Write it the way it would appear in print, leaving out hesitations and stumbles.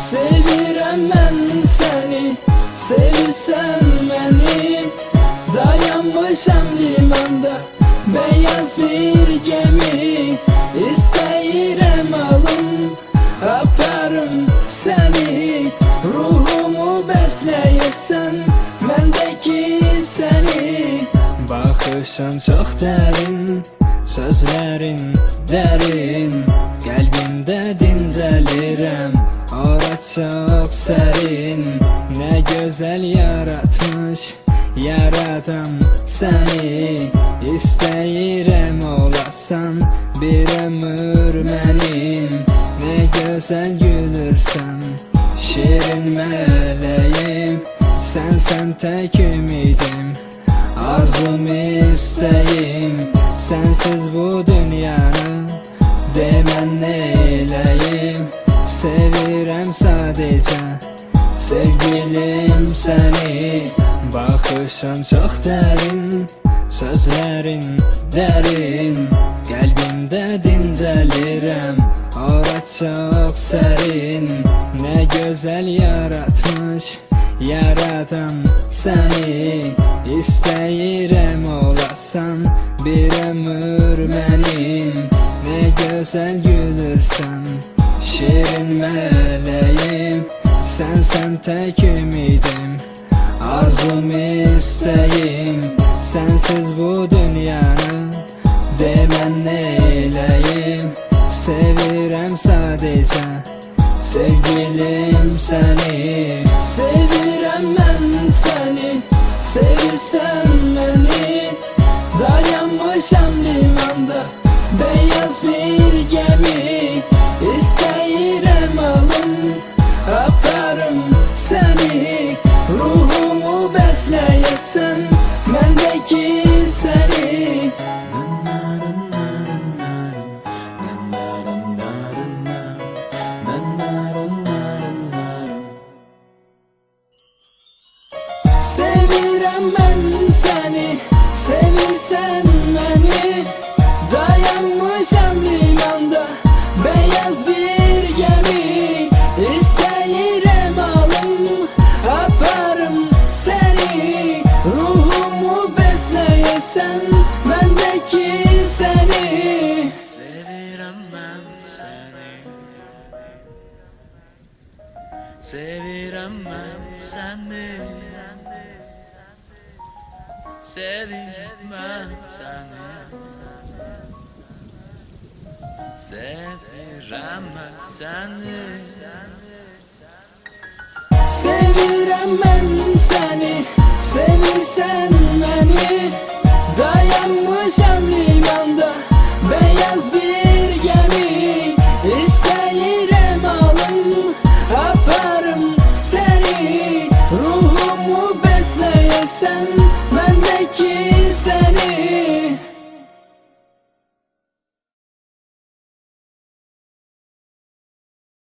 Sevirəm mən səni, sevirsən məni. Dayanmışam limanda, beyaz bir gemi. İstəyirəm alım, aparım səni. Ruhumu bəsləyəsən, məndəki səni. Baxışın çox dərin, sözlərin dərin. Qəlbimdə dincəlirəm, ora çox sərin. Nə gözəl yaratmış yaradan səni. İstəyirəm olasan bir ömür mənim. Nə gözəl gülürsən, şirin mələyim. Sən tək ümidim, arzum istəyim. Sənsiz bu dünyanı demən neyləyim. Sevirəm sadəcə sevgilim səni. Baxışın çox dərin, sözlərin dərin. Qəlbimdə dincəlirəm, ora çox sərin. Nə gözəl yaratmış yaradan səni. İstəyirəm olasan bir ömür mənim. Nə gözəl gülürsən, şirin mələyim. Sən tək ümidim, arzum istəyim. Sənsiz bu dünyanı demən neyləyim. Sevirəm sadəcə sevgilim səni. Sevirəm mən səni, sevirsən məni. Dayanmışam limanda, beyaz bir gemi. İstəyirəm alım, aparım səni. Ruhumu bəsləyəsən, məndəki səni. Sevirəm mən səni, sevirsən məni. Dayanmışam limanda, beyaz bir gemi. İstəyirəm alım, aparım səni. Ruhumu bəsləyəsən, məndəki səni. Sevirəm mən səni, sevirəm mən səni. Sevirəm mən səni, sevirəm mən səni. Sevirəm mən